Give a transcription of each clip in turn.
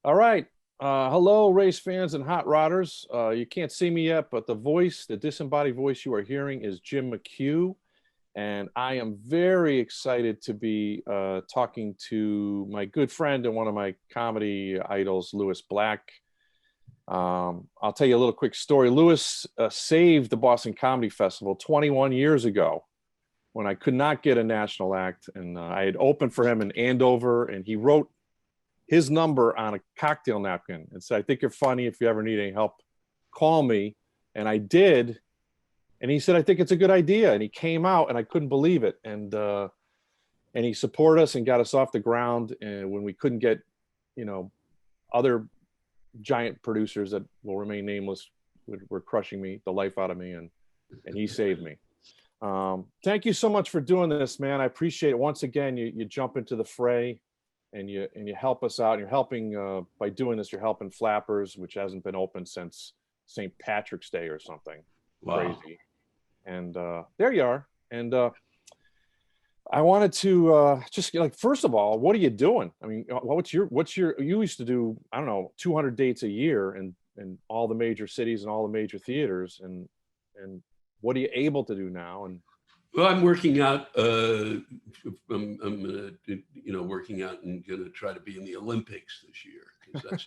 All right. Hello, race fans and hot rodders. You can't see me yet, but the voice, the disembodied voice you are hearing is Jim McHugh. And I am very excited to be talking to my good friend and one of my comedy idols, Lewis Black. I'll tell you a little quick story. Lewis saved the Boston Comedy Festival 21 years ago when I could not get a national act. And I had opened for him in Andover, and he wrote his number on a cocktail napkin and said, "I think you're funny. If you ever need any help, call me." And I did. And he said, "I think it's a good idea." And he came out, and I couldn't believe it. And he supported us and got us off the ground. And when we couldn't get, you know, other giant producers that will remain nameless were crushing me, the life out of me, and he saved me. Thank you so much for doing this, man. I appreciate it. Once again, you jump into the fray and you help us out. You're helping by doing this. You're helping Flappers, which hasn't been open since St. Patrick's Day or something. Wow. Crazy. And there you are. And I wanted to just like, first of all, what are you doing? I mean, what's your you used to do, I don't know, 200 dates a year in all the major cities and all the major theaters, and what are you able to do now? And well, I'm working out. I'm working out and going to try to be in the Olympics this year, because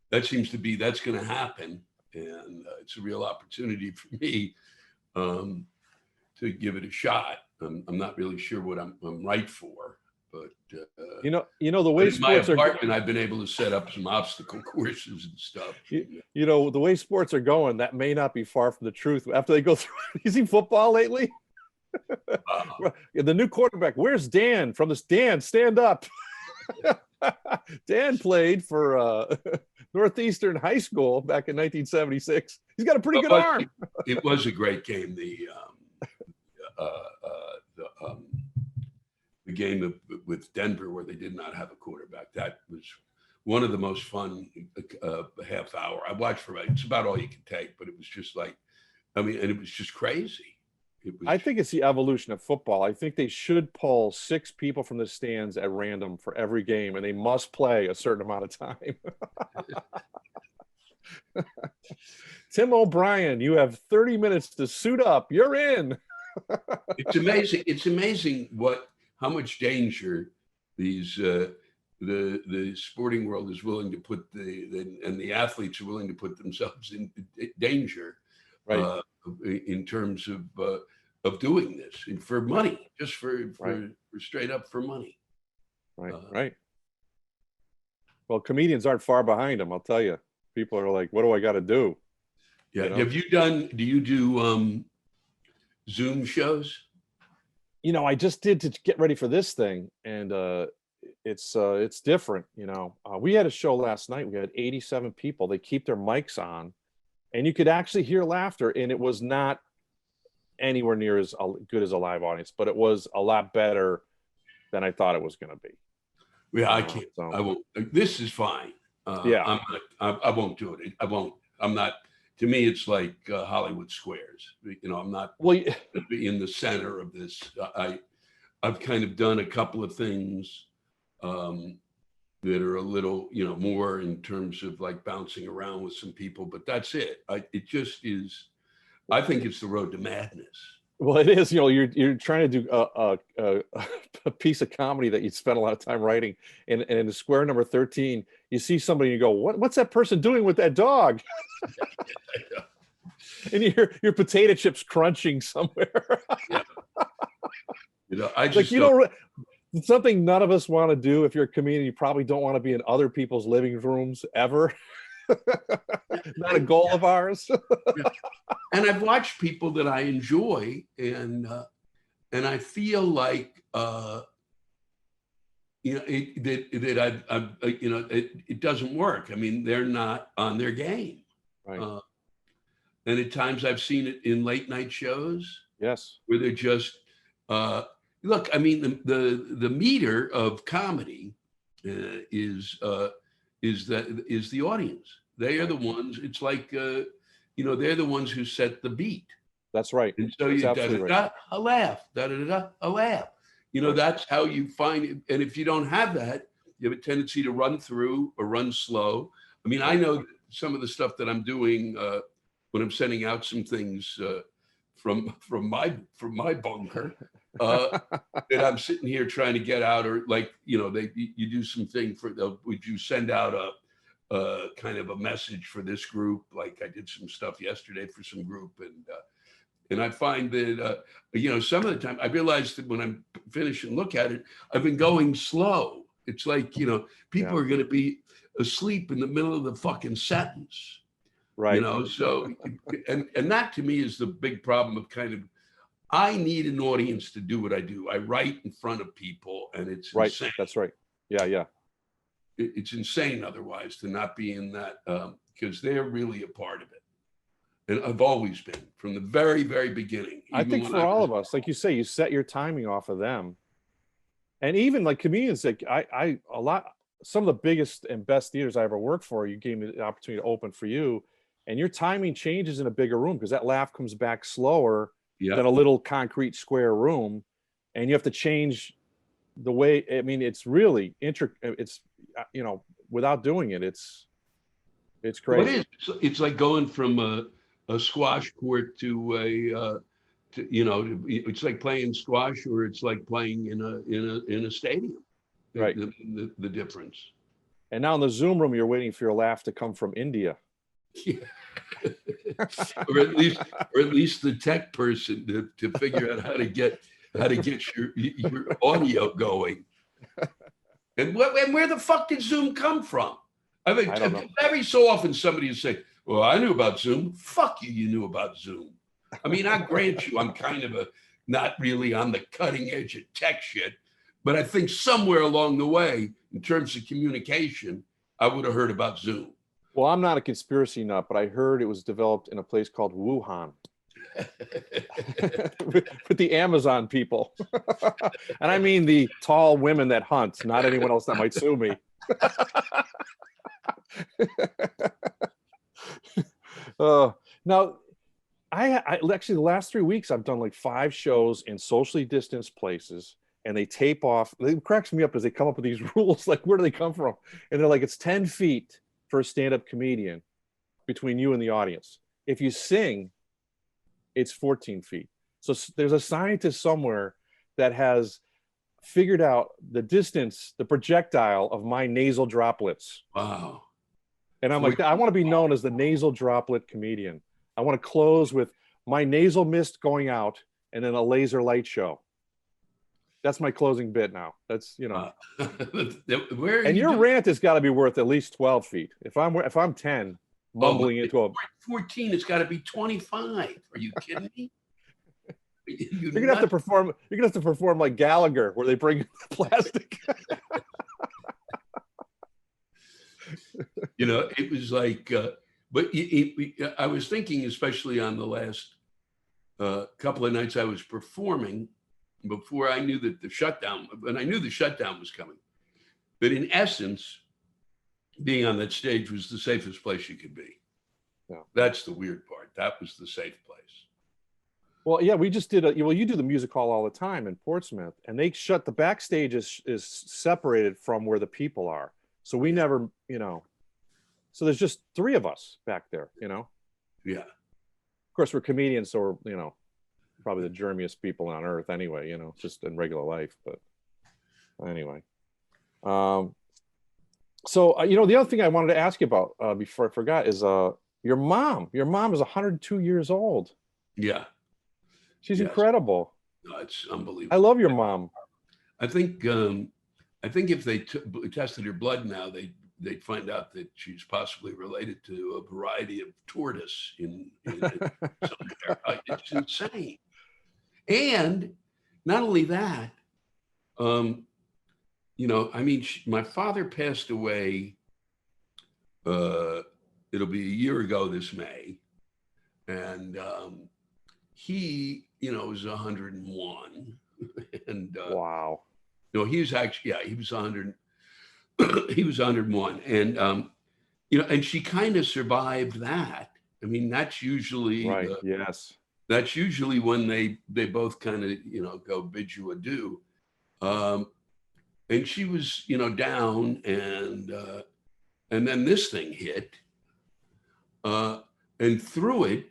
that seems to be that's going to happen, and it's a real opportunity for me to give it a shot. I'm not really sure what I'm right for, but you know the way sports in my apartment, I've been able to set up some obstacle courses and stuff. You know the way sports are going, that may not be far from the truth. After they go through, you see football lately. The new quarterback. Where's Dan from this? Dan, stand up. Dan played for Northeastern High School back in 1976. He's got a pretty good arm. It was a great game. The game with Denver, where they did not have a quarterback, that was one of the most fun half hour. I watched for it's about all you can take, but it was just like, I mean, and it was just crazy. I think it's the evolution of football. I think they should pull 6 people from the stands at random for every game, and they must play a certain amount of time. Tim O'Brien, you have 30 minutes to suit up. You're in. It's amazing. It's amazing how much danger these the sporting world is willing to put and the athletes are willing to put themselves in danger, right? In terms of doing this and for money, just for straight up for money. Right, right. Well, comedians aren't far behind them, I'll tell you. People are like, "What do I got to do?" Yeah. You know? Do you do Zoom shows? You know, I just did to get ready for this thing, and it's different. You know, we had a show last night. We had 87 people. They keep their mics on, and you could actually hear laughter, and it was not anywhere near as good as a live audience, but it was a lot better than I thought it was going to be. Yeah, I can't. So. I won't. This is fine. Yeah, I won't do it. I won't. I'm not. To me, it's like Hollywood Squares. You know, I'm not in the center of this. I've kind of done a couple of things that are a little, more in terms of like bouncing around with some people, but that's it. It just is. I think it's the road to madness. Well, it is. You know, you're trying to do a piece of comedy that you spent a lot of time writing, and in the square number 13, you see somebody and you go, "What's that person doing with that dog?" And you hear your potato chips crunching somewhere. Yeah. I just it's something none of us want to do. If you're a comedian, you probably don't want to be in other people's living rooms ever. Not a goal of ours. Yeah. And I've watched people that I enjoy, and I feel like it doesn't work. I mean, they're not on their game. Right. And at times I've seen it in late night shows. Yes. Where they're just look. I mean, the meter of comedy is the audience. They are the ones. It's like they're the ones who set the beat. That's right. And so you a laugh, a laugh. That's how you find it. And if you don't have that, You have a tendency to run through or run slow. I mean, I know some of the stuff that I'm doing when I'm sending out some things from my bunker that I'm sitting here trying to get out, or like, you know, you do something would you send out a kind of a message for this group? Like I did some stuff yesterday for some group, and I find that you know, some of the time I realize that when I'm finished and look at it, I've been going slow. It's like, you know, people are going to be asleep in the middle of the fucking sentence. Right. You know, so and that to me is the big problem of kind of, I need an audience to do what I do. I write in front of people, and it's right. insane. That's right. Yeah. It's insane otherwise to not be in that, because they're really a part of it. And I've always been from the very, very beginning. I think for all of us, like you say, you set your timing off of them. And even like comedians, like some of the biggest and best theaters I ever worked for, you gave me the opportunity to open for you, and your timing changes in a bigger room because that laugh comes back slower than a little concrete square room, and you have to change the way. I mean, it's really it's, you know, without doing it, it's crazy. What is? It's like going from a squash court to you know, it's like playing squash, or it's like playing in a stadium. Right. The difference. And now in the Zoom room, you're waiting for your laugh to come from India. Yeah. or at least the tech person to figure out how to get your audio going. And where the fuck did Zoom come from? I mean, every so often somebody will say, "Well, I knew about Zoom." Fuck you, you knew about Zoom. I mean, I grant you, I'm kind of not really on the cutting edge of tech shit, but I think somewhere along the way, in terms of communication, I would have heard about Zoom. Well, I'm not a conspiracy nut, but I heard it was developed in a place called Wuhan with the Amazon people. And I mean the tall women that hunt, not anyone else that might sue me. Now, I actually, the last 3 weeks, I've done like 5 shows in socially distanced places, and they tape off. It cracks me up as they come up with these rules. Like, where do they come from? And they're like, it's 10 feet for a stand-up comedian between you and the audience. If you sing, it's 14 feet. So there's a scientist somewhere that has figured out the distance, the projectile of my nasal droplets. Wow. And I'm like, I want to be known as the nasal droplet comedian. I want to close with my nasal mist going out and then a laser light show. That's my closing bit now. That's, you know. And your rant has got to be worth at least 12 feet. If I'm 10, mumbling into a 14, it's got to be 25. Are you kidding me? You're gonna have to perform. You're gonna have to perform like Gallagher, where they bring plastic. You know, it was like, but I was thinking, especially on the last couple of nights I was performing, before I knew that the shutdown, and I knew the shutdown was coming, but in essence, being on that stage was the safest place you could be. Yeah. That's the weird part. That was the safe place. Well, yeah, we just did you do the music hall all the time in Portsmouth, and they shut the backstage is separated from where the people are. So we never, you know, so there's just 3 of us back there, you know? Yeah. Of course, we're comedians, so we're, you know, probably the germiest people on earth anyway, you know, just in regular life. But anyway. So, you know, the other thing I wanted to ask you about before I forgot is your mom. Your mom is 102 years old. Yeah. She's incredible. No, it's unbelievable. I love your mom. I think if they tested her blood now, they'd find out that she's possibly related to a variety of tortoise in somewhere. It's insane. And not only that, you know, I mean, my father passed away. It'll be a year ago this May, and he, you know, was 101, and wow. No, he was actually, he was 100. He was 101, and you know, and she kind of survived that. I mean, that's usually right. Yes. That's usually when they both kind of, you know, go bid you adieu. and she was, you know, down, and then this thing hit, and through it,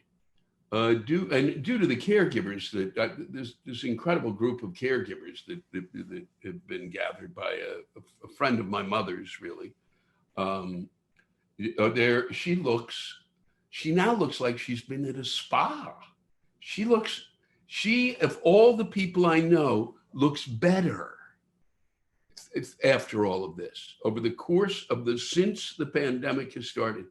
due to the caregivers that there's this incredible group of caregivers that have been gathered by a friend of my mother's, really. There, she now looks like she's been at a spa. She, of all the people I know, looks better. It's after all of this, over the course of since the pandemic has started,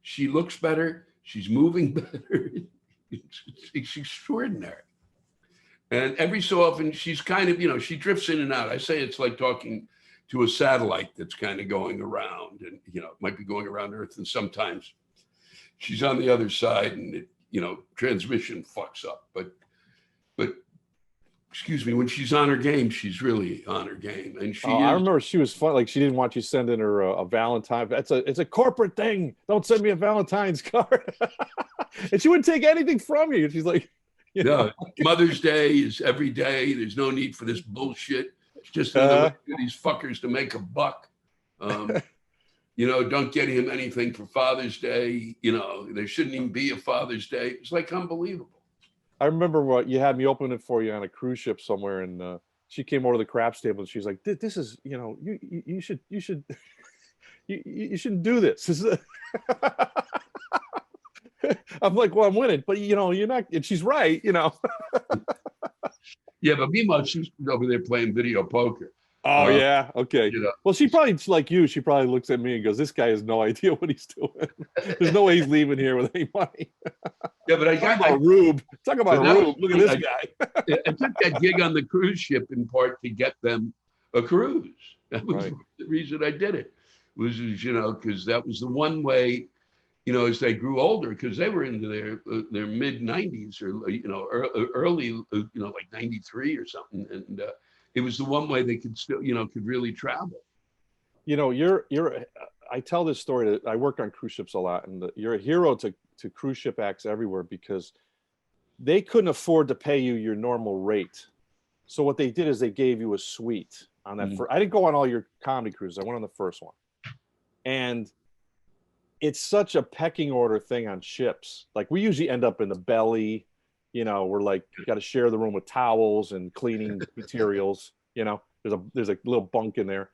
she looks better. She's moving better. It's extraordinary. And every so often, she's kind of, you know, she drifts in and out. I say it's like talking to a satellite that's kind of going around, and, you know, it might be going around Earth, and sometimes she's on the other side, and it, you know, transmission fucks up. But excuse me, when she's on her game, she's really on her game. And she I remember she was fun. Like, she didn't want you sending her a Valentine. It's a corporate thing. Don't send me a Valentine's card. And she wouldn't take anything from you. She's like, you know. Mother's Day is every day. There's no need for this bullshit. It's just another way for these fuckers to make a buck. You know, don't get him anything for Father's Day. You know, there shouldn't even be a Father's Day. It's like unbelievable. I remember what you had me open it for you on a cruise ship somewhere, and she came over to the craps table, and she's like, "This is, you know, you should you shouldn't do this." I'm like, "Well, I'm winning, but, you know, you're not." And she's right, you know. Yeah, but meanwhile, she's over there playing video poker. Oh, yeah, okay. You know. Well, she probably, like you, she probably looks at me and goes, "This guy has no idea what he's doing. There's no way he's leaving here with any money." Yeah, but I got a rube. Talk about a rube. Look at this guy. I took that gig on the cruise ship in part to get them a cruise. That was the reason I did it. Was, you know, because that was the one way, you know, as they grew older, because they were into their mid 90s, or, you know, early, you know, like 93 or something, and it was the one way they could still, you know, could really travel. You know, I tell this story that I work on cruise ships a lot, and you're a hero to cruise ship acts everywhere, because they couldn't afford to pay you your normal rate. So what they did is they gave you a suite on that. I didn't go on all your comedy cruises. I went on the first one. And it's such a pecking order thing on ships. Like, we usually end up in the belly, you know, we're like, you got to share the room with towels and cleaning materials, you know, there's a little bunk in there.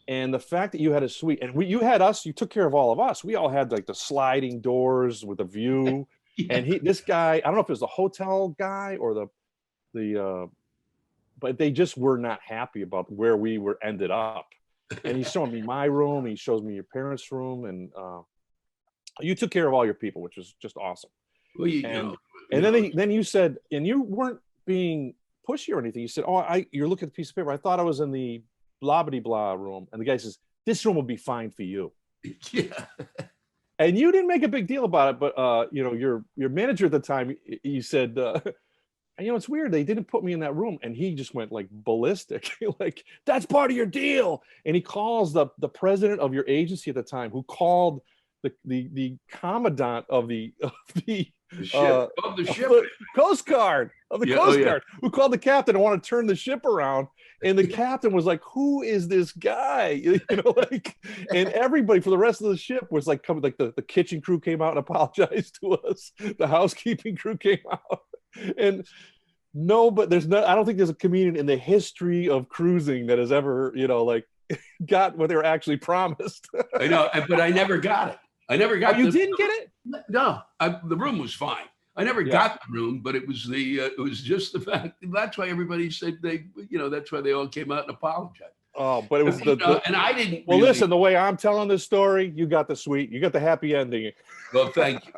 And the fact that you had a suite, and you had us, you took care of all of us. We all had like the sliding doors with a view. Yeah. And this guy, I don't know if it was the hotel guy or but they just were not happy about where we were ended up. And he's showing me my room, he shows me your parents' room, and you took care of all your people, which was just awesome. Well, and then you said, and you weren't being pushy or anything. You said, "Oh, you're looking at the piece of paper. I thought I was in the blah blah blah room," and the guy says, "This room will be fine for you." Yeah. And you didn't make a big deal about it, but you know, your manager at the time, he said, "You know, it's weird. They didn't put me in that room," and he just went like ballistic, like, "That's part of your deal." And he calls the president of your agency at the time, who called the commandant of the ship, Coast Guard, who called the captain and wanted to turn the ship around. And the captain was like, "Who is this guy?" You know, like, and everybody for the rest of the ship was like, coming, like the kitchen crew came out and apologized to us. The housekeeping crew came out. And but I don't think there's a comedian in the history of cruising that has ever, you know, like, got what they were actually promised. I know, but I never got it. I never got. You didn't get it? No, the room was fine. I never got the room, but it was it was just the fact. That's why everybody said that's why they all came out and apologized. Oh, but it was and I didn't. Well, listen, the way I'm telling this story, you got the suite, you got the happy ending. Well, thank you.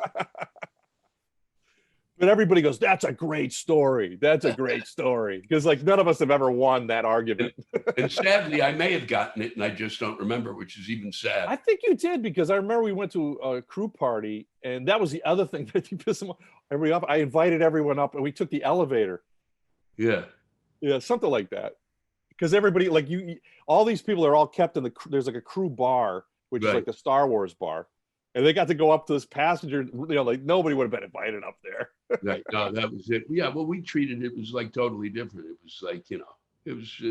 But everybody goes, "That's a great story. That's a great story." Because, like, none of us have ever won that argument. And sadly, I may have gotten it, and I just don't remember, which is even sad. I think you did, because I remember we went to a crew party, and that was the other thing that you pissed everybody off. I invited everyone up, and we took the elevator. Yeah, something like that. Because everybody, like, all these people are all kept in there's like a crew bar, which is like the Star Wars bar. And they got to go up to this passenger, you know, like nobody would have been invited up there. Right. No, that was it. Yeah. Well, we treated it was like totally different. It was like, you know, it was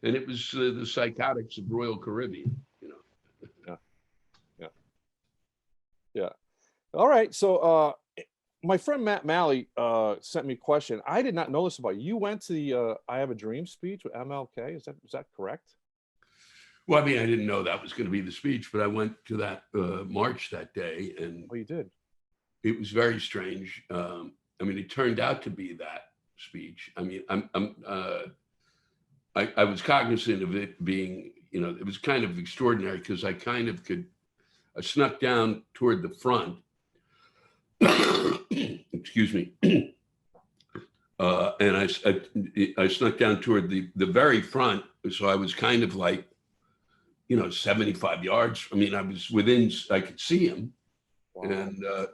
and it was the Psychotics of Royal Caribbean. You know. Yeah, yeah, yeah. All right. So, my friend Matt Malley sent me a question. I did not know this about you. You went to the "I Have a Dream" speech with MLK. Is that correct? Well, I mean, I didn't know that was going to be the speech, but I went to that march that day, and Oh, you did. it was very strange. I mean, it turned out to be that speech. I mean, I was cognizant of it being, you know, it was kind of extraordinary because I kind of I snuck down toward the front. Excuse me. And I snuck down toward the very front. So I was kind of like, you know, 75 yards. I mean, I was within, I could see him. Wow.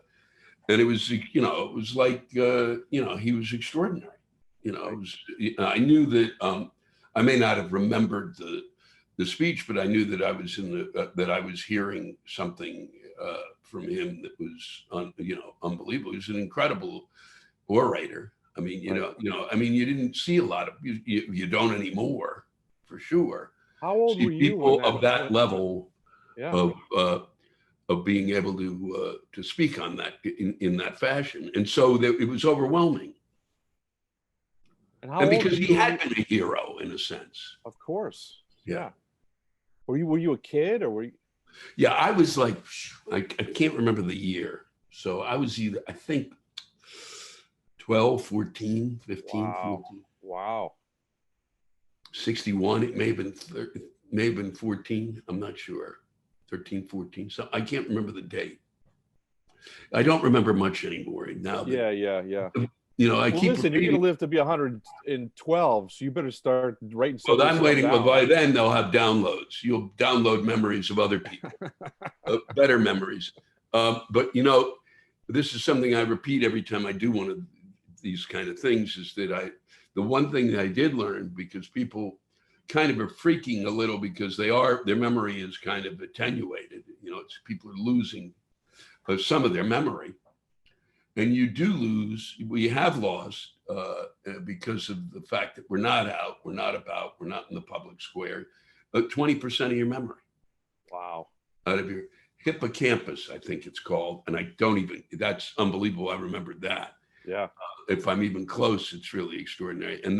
And it was, you know, it was like, you know, he was extraordinary. You know, it was, I knew that I may not have remembered the speech, but I knew that I was that I was hearing something from him that was, you know, unbelievable. He was an incredible orator. I mean, you know, I mean, you didn't see a lot of you don't anymore, for sure. How old See were you people when of that level Yeah. of being able to speak on that in that fashion, and so it was overwhelming. And how And old because were he you had been a hero in a sense. Of course. Yeah. Yeah. Were you a kid or were you? Yeah, I was like, I can't remember the year. So I was either, I think, 12, 14, 15, Wow. 14. Wow. 61. It may have been 14. I'm not sure. 13, 14. So I can't remember the date. I don't remember much anymore now. Yeah. You know, I Well, keep listen, you're repeating. going to live to be 112, so you better start writing some Well, of this I'm stuff waiting. Well, down. by then they'll have downloads. You'll download memories of other people, better memories. But you know, this is something I repeat every time I do one of these kind of things. Is that the one thing that I did learn, because people kind of are freaking a little because their memory is kind of attenuated. You know, people are losing some of their memory. And you do lose, we have lost because of the fact that we're not out, we're not about, we're not in the public square, 20% of your memory. Wow. Out of your hippocampus, I think it's called. And I don't even, that's unbelievable. I remembered that. Yeah. If I'm even close, it's really extraordinary. And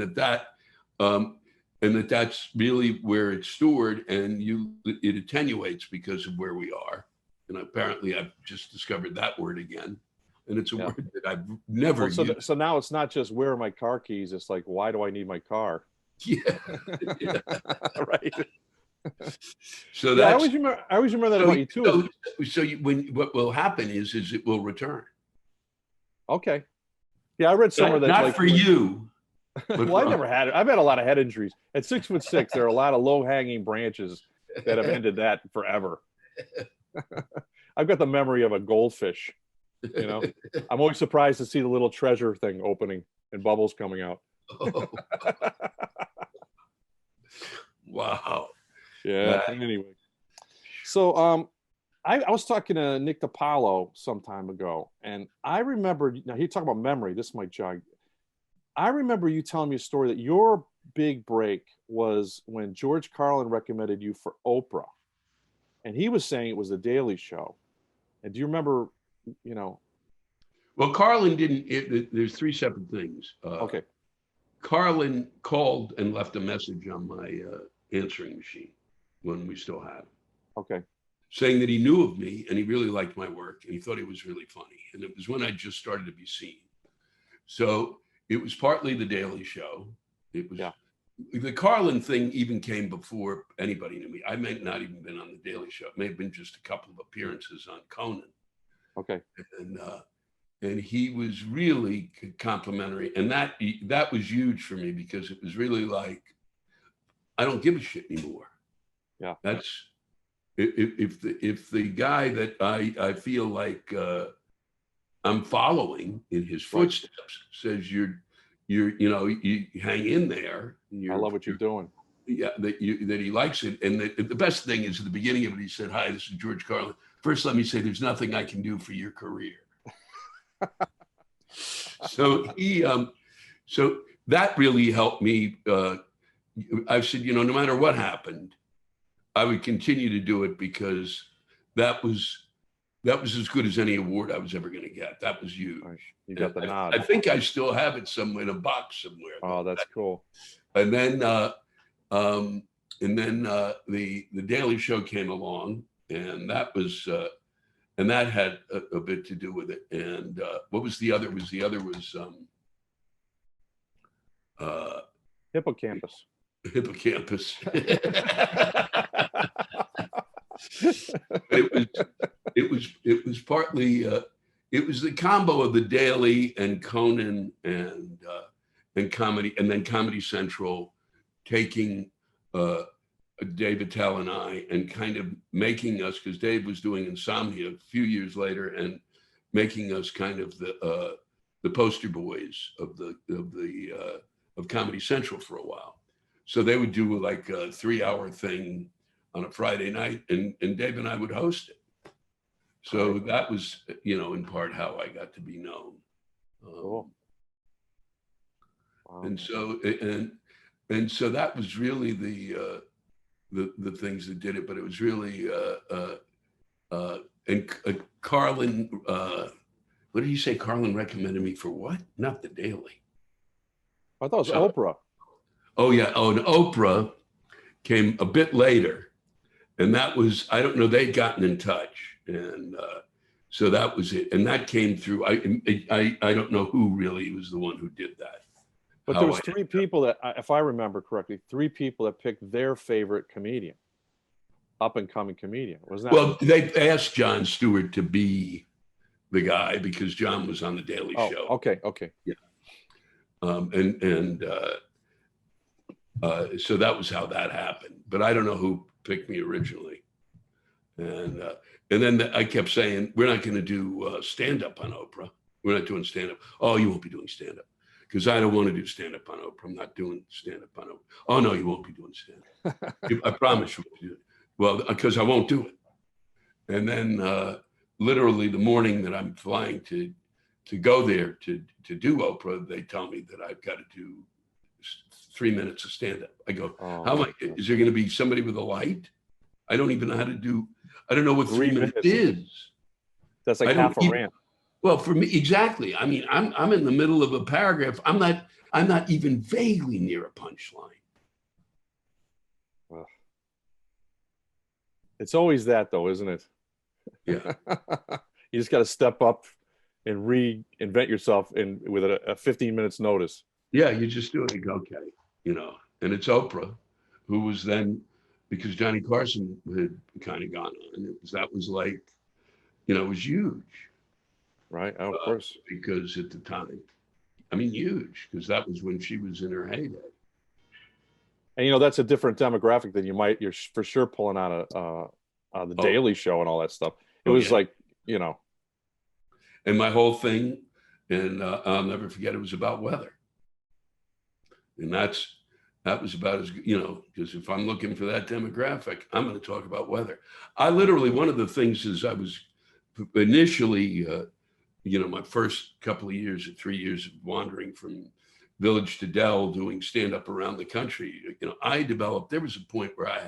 that's really where it's stored, and it attenuates because of where we are. And apparently I've just discovered that word again. And it's a word that I've never used. So now it's not just where are my car keys? It's like, why do I need my car? Yeah. Right. So I always remember that about you too. So what will happen is it will return. Okay. Yeah, I read somewhere that not for you. Well, I never had it. I've had a lot of head injuries. At 6'6", there are a lot of low-hanging branches that have ended that forever. I've got the memory of a goldfish. You know, I'm always surprised to see the little treasure thing opening and bubbles coming out. Oh. Wow. Yeah. Anyway, so I was talking to Nick DiPaolo some time ago, and I remember, now he talked about memory. This might jog. I remember you telling me a story that your big break was when George Carlin recommended you for Oprah, and he was saying it was the Daily Show. And do you remember? You know, well, Carlin didn't. There's three separate things. Okay. Carlin called and left a message on my answering machine when we still had it. Okay. Saying that he knew of me and he really liked my work and he thought it was really funny. And it was when I just started to be seen. So it was partly the Daily Show. It was the Carlin thing even came before anybody knew me. I may not even been on the Daily Show. It may have been just a couple of appearances on Conan. Okay. And he was really complimentary, and that was huge for me because it was really like, I don't give a shit anymore. Yeah. That's if the guy that I feel like I'm following in his footsteps says you hang in there. I love what you're doing. Yeah, that he likes it, and the best thing is at the beginning of it, he said, "Hi, this is George Carlin. First, let me say there's nothing I can do for your career." So so that really helped me I've said, no matter what happened, I would continue to do it because that was as good as any award I was ever going to get. That was huge. Right. You got the nod. I think I still have it somewhere in a box somewhere. Oh, that's cool. And then the Daily Show came along, and that was and that had a bit to do with it. And what was the other? The other was Hippocampus. Hippocampus. it was partly it was the combo of the Daily and Conan and comedy, and then Comedy Central taking Dave Attell and I and kind of making us, because Dave was doing Insomnia a few years later, and making us kind of the poster boys of Comedy Central for a while. So they would do like a 3-hour thing on a Friday night, and Dave and I would host it. So that was, in part how I got to be known. Cool. Wow. And so that was really the things that did it. But it was really Carlin. What did you say? Carlin recommended me for what? Not the Daily. I thought it was Oprah. Oh yeah. Oh, and Oprah came a bit later, and that was, I don't know, they'd gotten in touch, and so that was it. And that came through. I don't know who really was the one who did that. But there was 3 people that, if I remember correctly, 3 people that picked their favorite comedian, up and coming comedian. Wasn't that? Well, they asked Jon Stewart to be the guy because John was on the Daily Show. Okay. Yeah. So that was how that happened. But I don't know who picked me originally. And then I kept saying, we're not going to do stand-up on Oprah. We're not doing stand-up. Oh, you won't be doing stand-up. Because I don't want to do stand-up on Oprah. I'm not doing stand-up on Oprah. Oh, no, you won't be doing stand-up. I promise you won't do it. Well, because I won't do it. And then literally the morning that I'm flying to go there to do Oprah, they tell me that I've got to do 3 minutes of stand-up. I go, how am I? Is there going to be somebody with a light? I don't even know how to do. I don't know what 3 minutes is. That's like half a rant. Well, for me, exactly. I mean, I'm in the middle of a paragraph. I'm not even vaguely near a punchline. It's always that, though, isn't it? Yeah. You just got to step up and reinvent yourself with a 15 minutes notice. Yeah, you just do it. You go, okay, And it's Oprah, who was then, because Johnny Carson had kind of gone on. That was like, it was huge. Right. Oh, of course. Because at the time, I mean, huge, because that was when she was in her heyday. And that's a different demographic than you're for sure pulling out the Daily Show and all that stuff. It was like, And my whole thing, and I'll never forget, it was about weather. And that was about as, because if I'm looking for that demographic, I'm going to talk about weather. I literally, one of the things is I was initially, my first couple of years or 3 years of wandering from village to Dell, doing stand-up around the country, I developed, there was a point where I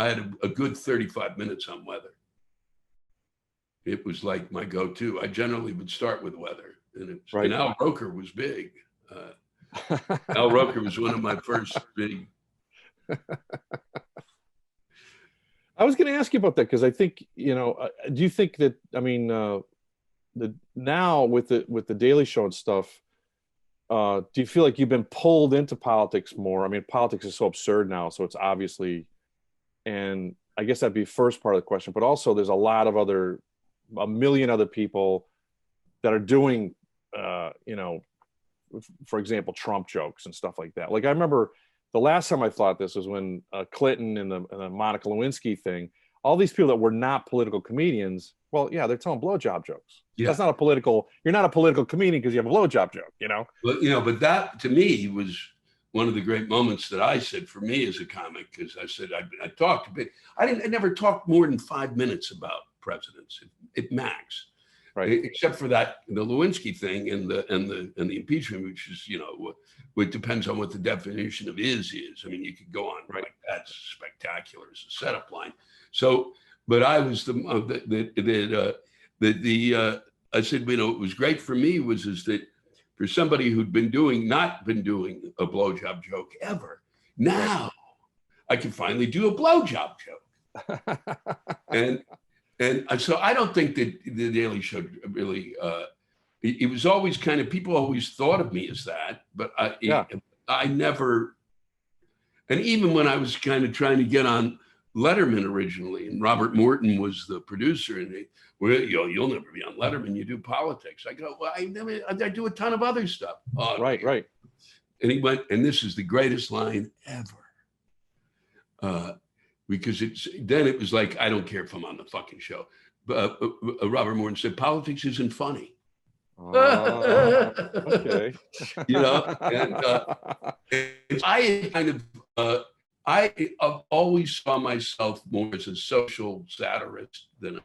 had a good 35 minutes on weather. It was like my go-to. I generally would start with weather. And Al Roker was big. Al Roker was one of my first big. I was going to ask you about that because I think, do you think that, now with the Daily Show and stuff, do you feel like you've been pulled into politics more? I mean, politics is so absurd now, so it's obviously, and I guess that'd be first part of the question, but also there's a million other people that are doing, for example, Trump jokes and stuff like that. Like I remember the last time I thought this was when Clinton and the Monica Lewinsky thing, all these people that were not political comedians, well, yeah, they're telling blowjob jokes. Yeah. That's not you're not a political comedian because you have a blowjob joke, Well, but that to me was one of the great moments that I said for me as a comic, because I said, I talked a bit. I never talked more than 5 minutes about presidents at max. Right. Except for that, the Lewinsky thing and the impeachment, which is, it depends on what the definition of is. I mean, you could go on like that's spectacular as a setup line. So, but I was I said, what was great for me is that for somebody who'd not been doing a blowjob joke ever, now I can finally do a blowjob joke. And so I don't think that the Daily Show really, it was always kind of, people always thought of me as that, but I never, and even when I was kind of trying to get on Letterman originally, and Robert Morton was the producer, and you'll never be on Letterman, you do politics. I go, well, I do a ton of other stuff. Right. And he went, and this is the greatest line ever. Because it was like, I don't care if I'm on the fucking show. But Robert Morton said, politics isn't funny. Okay. And I kind of, I always saw myself more as a social satirist than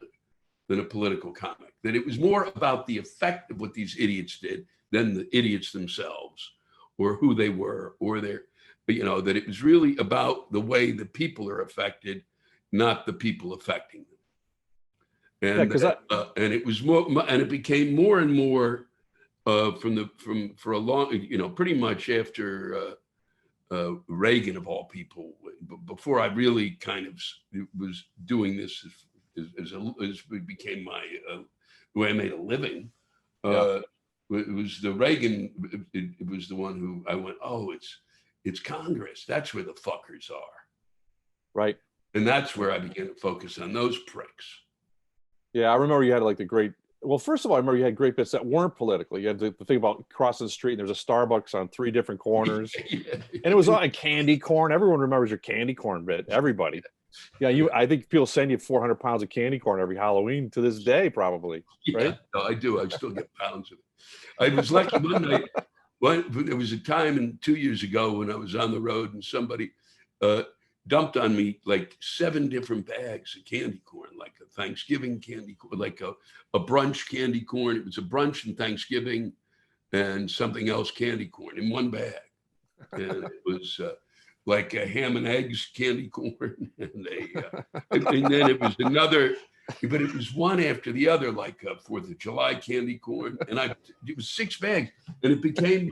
a political comic. That it was more about the effect of what these idiots did than the idiots themselves, or who they were, or that it was really about the way the people are affected, not the people affecting them. And and it was more, and it became more and more for a long, pretty much after Reagan of all people, before I really kind of was doing this as it became my the way I made a living. It was the Reagan. It was the one who I went, oh, it's Congress. That's where the fuckers are. Right. And that's where I began to focus on those pricks. Yeah, I remember you had like well, first of all, I remember you had great bits that weren't political. You had the thing about crossing the street and there's a Starbucks on 3 different corners. And it was all like candy corn. Everyone remembers your candy corn bit. Everybody. Yeah, I think people send you 400 pounds of candy corn every Halloween to this day, probably. Right? Yeah, no, I do. I still get pounds of it. I was lucky one night. There was a time 2 years ago when I was on the road and somebody dumped on me like 7 different bags of candy corn, like a Thanksgiving candy corn, like a brunch candy corn. It was a brunch and Thanksgiving and something else candy corn in one bag. And it was like a ham and eggs candy corn. And then it was another, but it was one after the other, like a 4th of July candy corn. And it was 6 bags. And it became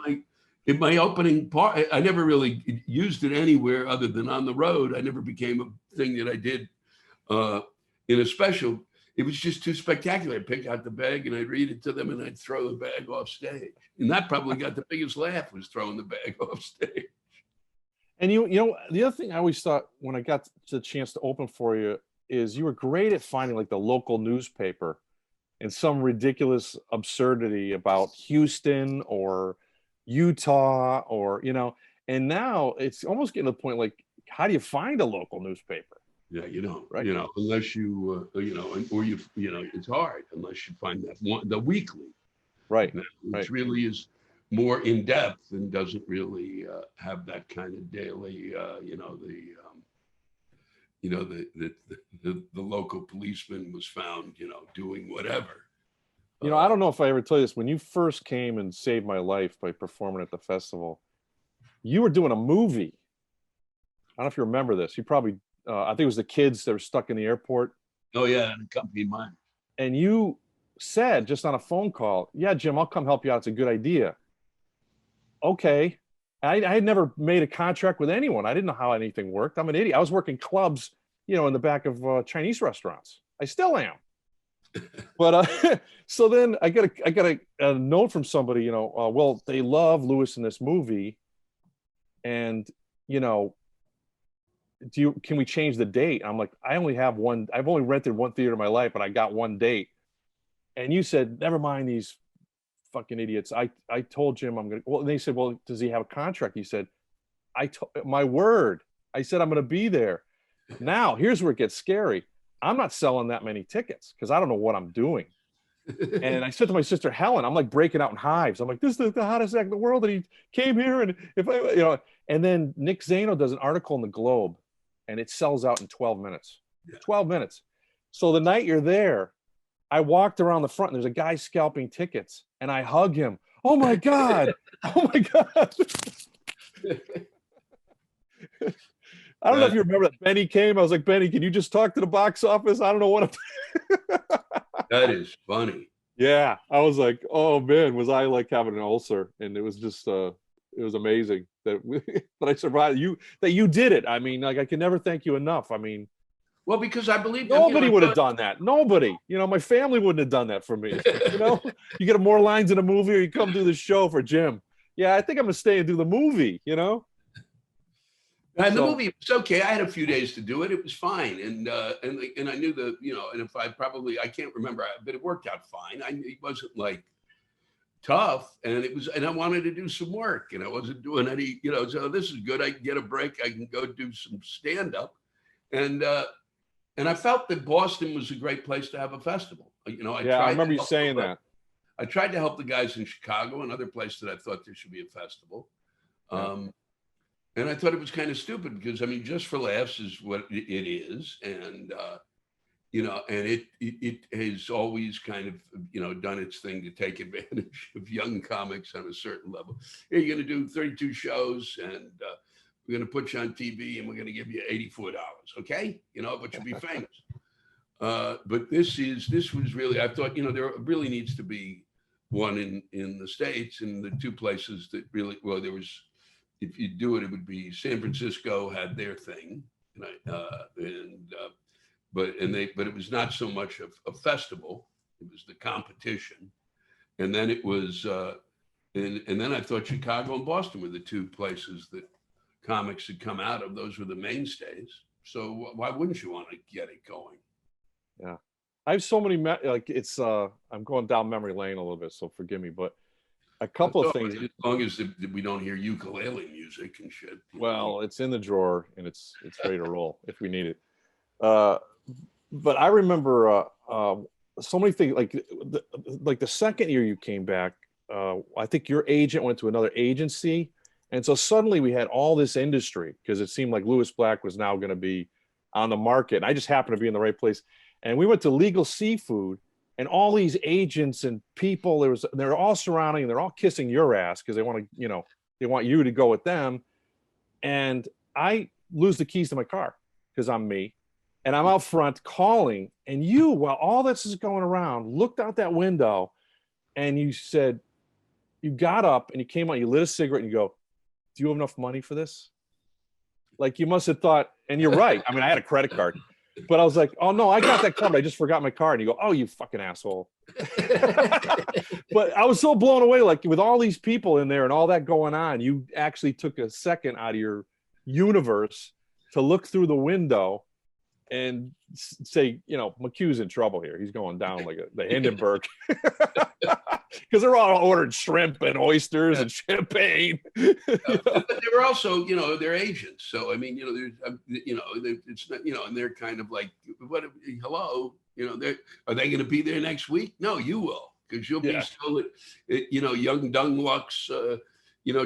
my opening part. I never really used it anywhere other than on the road. I never became a thing that I did in a special. It was just too spectacular. I'd pick out the bag and I'd read it to them and I'd throw the bag off stage. And that probably got the biggest laugh, was throwing the bag off stage. And the other thing I always thought when I got the chance to open for you is you were great at finding like the local newspaper and some ridiculous absurdity about Houston or Utah or, and now it's almost getting to the point, like, how do you find a local newspaper? Yeah, right? Unless you, it's hard unless you find that one, the weekly, right? Which really is more in depth and doesn't really have that kind of daily, the local policeman was found, doing whatever. I don't know if I ever told you this. When you first came and saved my life by performing at the festival, you were doing a movie. I don't know if you remember this. You probably, I think it was the kids that were stuck in the airport. Oh, yeah, and accompanied mine. And you said just on a phone call, yeah, Jim, I'll come help you out. It's a good idea. Okay. I had never made a contract with anyone. I didn't know how anything worked. I'm an idiot. I was working clubs, in the back of Chinese restaurants. I still am. But so then I got a note from somebody, well, they love Lewis in this movie, and can we change the date? I'm like, I only have one. I've only rented one theater in my life, and I got one date. And you said, never mind these fucking idiots. I told Jim I'm gonna. Well, and they said, well, does he have a contract? He said, my word. I said I'm gonna be there. Now here's where it gets scary. I'm not selling that many tickets because I don't know what I'm doing. And I said to my sister Helen, I'm like breaking out in hives. I'm like, this is the hottest act in the world, and he came here, and if I, and then Nick Zano does an article in the Globe, and it sells out in 12 minutes. Yeah. 12 minutes. So the night you're there, I walked around the front and there's a guy scalping tickets and I hug him. Oh my God. Oh my God. I don't know if you remember that Benny came. I was like, Benny, can you just talk to the box office? I don't know what I'm That is funny. Yeah. I was like, oh man, was I like having an ulcer? And it was just it was amazing that that I survived. That you did it. I mean, like I can never thank you enough. I mean, Well, because I believe nobody would have done that. Nobody. My family wouldn't have done that for me. You get more lines in a movie or you come do the show for Jim. Yeah, I think I'm gonna stay and do the movie, And the movie was okay. I had a few days to do it. It was fine, and I knew and if I can't remember, but it worked out fine. It wasn't like tough, and I wanted to do some work, and I wasn't doing any, so this is good. I can get a break. I can go do some stand up, and I felt that Boston was a great place to have a festival. I remember you saying that. I tried to help the guys in Chicago, another place that I thought there should be a festival. Yeah. And I thought it was kind of stupid because, I mean, Just for Laughs is what it is. And, and it has always kind of, done its thing to take advantage of young comics on a certain level. Here, you're going to do 32 shows and we're going to put you on TV and we're going to give you $84. Okay. But you'll be famous. But this was really, I thought, there really needs to be one in the States, and the two places that really, well, there was, if you do it, it would be San Francisco had their thing, but it was not so much a festival; it was the competition, and then it was, and then I thought Chicago and Boston were the two places that comics had come out of. Those were the mainstays. So why wouldn't you want to get it going? Yeah, I have so many it's. I'm going down memory lane a little bit, so forgive me, but. A couple of things. As long as we don't hear ukulele music and shit. Well, it's in the drawer and it's ready to roll if we need it. But I remember so many things. Like the second year you came back, I think your agent went to another agency, and so suddenly we had all this industry because it seemed like Lewis Black was now going to be on the market, and I just happened to be in the right place. And we went to Legal Seafood. And all these agents and people, they're all surrounding, they're all kissing your ass because they want to, they want you to go with them. And I lose the keys to my car because I'm me. And I'm out front calling. And you, while all this is going around, looked out that window and you said, you got up and you came out, you lit a cigarette and you go, do you have enough money for this? Like you must have thought, and you're right. I mean, I had a credit card. But I was like, oh, no, I got that card. I just forgot my card. And you go, oh, you fucking asshole. But I was so blown away, like with all these people in there and all that going on, you actually took a second out of your universe to look through the window and say, McHugh's in trouble here. He's going down like the Hindenburg. Because they're all ordering shrimp and oysters and champagne. But they were also, they're agents. So, I mean, there's, it's not, and they're kind of like, what, hello, are they going to be there next week? No, you will, because you'll be still at, Young Dung Luk's,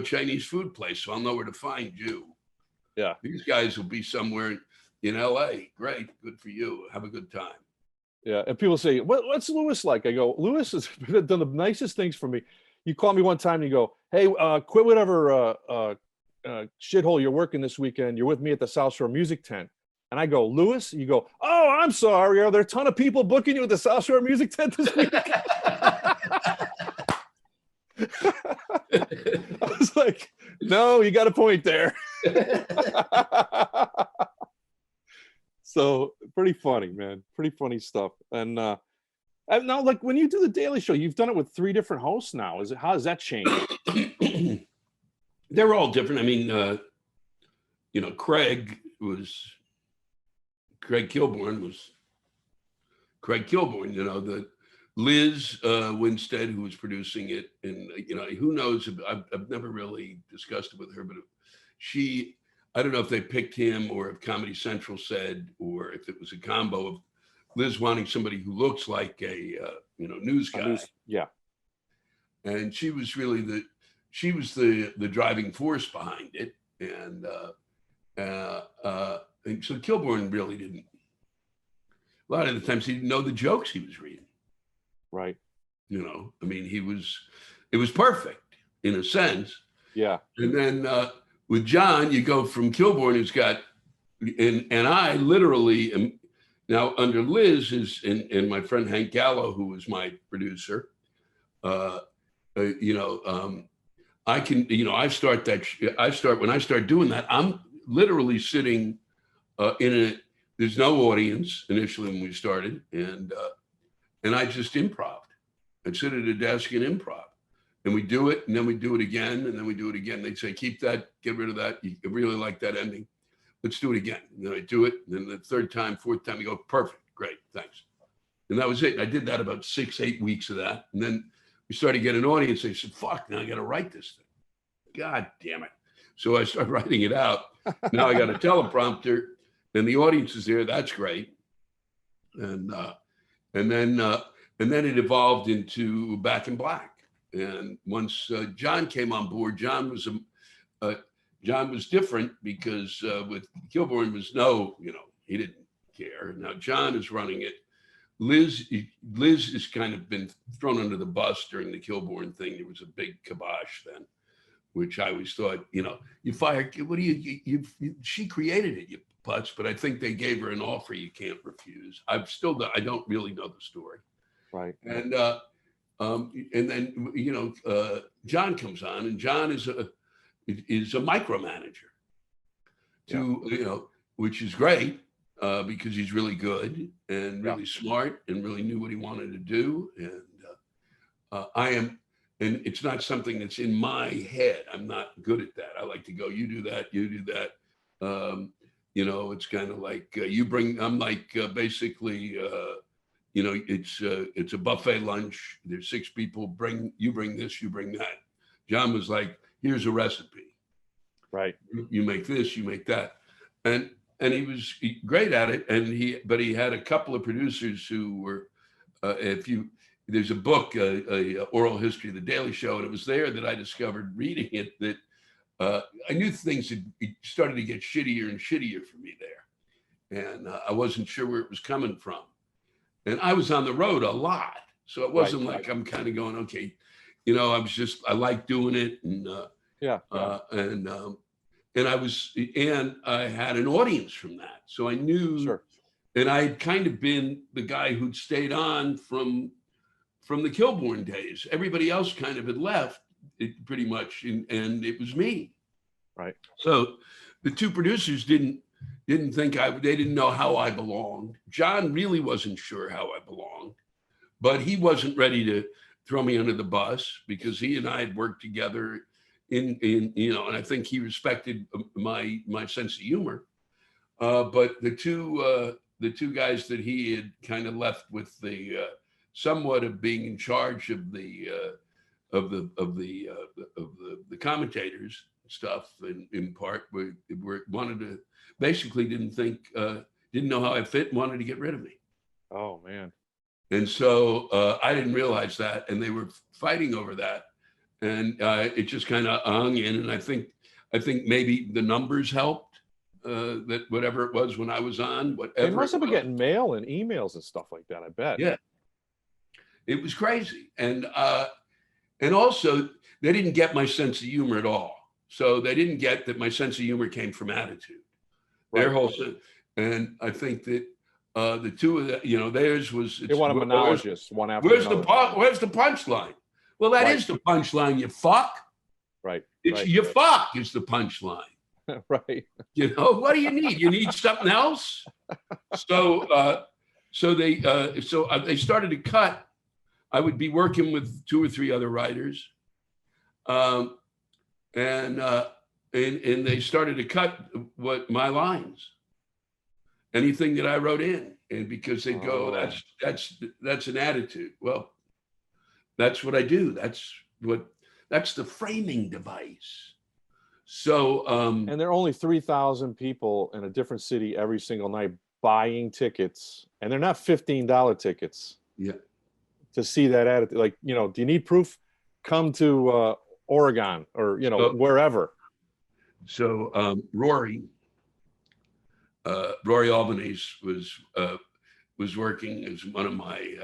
Chinese food place. So I'll know where to find you. Yeah. These guys will be somewhere in LA. Great. Good for you. Have a good time. Yeah, and people say, what's Lewis like? I go, Lewis has done the nicest things for me. You call me one time and you go, hey, quit whatever shithole you're working this weekend. You're with me at the South Shore Music Tent. And I go, Lewis? You go, oh, I'm sorry. Are there a ton of people booking you at the South Shore Music Tent this week? I was like, no, you got a point there. So pretty funny, man. Pretty funny stuff. And now, like when you do the Daily Show, you've done it with 3 different hosts now. How does that change? They're all different. I mean, Craig Kilborn was Craig Kilborn. The Liz Winstead, who was producing it, and who knows? I've never really discussed it with her, but I don't know if they picked him or if Comedy Central said, or if it was a combo of Liz wanting somebody who looks like a news guy. Yeah. And she was really the driving force behind it. And so Kilborn really didn't. A lot of the times he didn't know the jokes he was reading. Right. You know, I mean, it was perfect in a sense. Yeah. And then with John, you go from Kilborn, who's got, and I literally am now under Liz and my friend Hank Gallo, who was my producer. Uh, you know, I can, you know, when I start doing that, I'm literally sitting there's no audience initially when we started, and I just improv. I'd sit at a desk and improv. And we do it, and then we do it again, and then we do it again. They'd say, keep that, get rid of that. You really like that ending. Let's do it again. And then I do it. And then the third time, fourth time, you go, perfect, great, thanks. And that was it. And I did that about 6-8 weeks of that. And then we started getting an audience. They said, fuck, now I got to write this thing. God damn it. So I started writing it out. Now I got a teleprompter, and the audience is there. That's great. And then it evolved into Back in Black. And once John came on board, John was different because with Kilborn was he didn't care. Now John is running it. Liz has kind of been thrown under the bus during the Kilborn thing. There was a big kibosh then, which I always thought, you fire. What do you she created it, you putz. But I think they gave her an offer you can't refuse. I don't really know the story. Right. And then John comes on, and John is a micromanager which is great because he's really good and really smart and really knew what he wanted to do. And I am, and it's not something that's in my head. I'm not good at that. I like to go, you do that, you do that. It's kind of like I'm like basically. It's a buffet lunch. There's 6 people. You bring this, you bring that. John was like, here's a recipe. Right. You make this, you make that. And he was great at it. But he had a couple of producers who were, there's a book, a oral history of the Daily Show, and it was there that I discovered reading it that I knew things had started to get shittier and shittier for me there. And I wasn't sure where it was coming from. And I was on the road a lot. So it wasn't like I'm kind of going, okay, I like doing it. And, and I had an audience from that. So I knew, and I had kind of been the guy who'd stayed on from the Kilborn days. Everybody else kind of had left pretty much. And it was me. Right. So the 2 producers didn't think they didn't know how I belonged. John really wasn't sure how I belonged, but he wasn't ready to throw me under the bus because he and I had worked together and I think he respected my sense of humor. But the two guys that he had kind of left with the somewhat of being in charge of the commentators stuff in part wanted to basically didn't know how I fit and wanted to get rid of me. Oh man. And so I didn't realize that, and they were fighting over that, and it just kind of hung in. And I think maybe the numbers helped that whatever it was when I was on, whatever. They must have been getting mail and emails and stuff like that, I bet. Yeah, it was crazy, and also they didn't get my sense of humor at all. So they didn't get that my sense of humor came from attitude. Right. Their whole, and I think that the 2 of them, theirs was. They want to menage us one after another. Where's the punchline? Well, that is the punchline. You fuck. Right. It's you fuck is the punchline. Right. What do you need? You need something else. So they started to cut. I would be working with 2 or 3 other writers. And they started to cut my lines, anything that I wrote in, and because they'd go, that's an attitude. Well, that's what I do. That's the framing device. So, and there are only 3,000 people in a different city every single night buying tickets, and they're not $15 tickets. Yeah. To see that attitude, like, do you need proof? Come to Oregon or wherever. So Rory Albanese was was working as one of my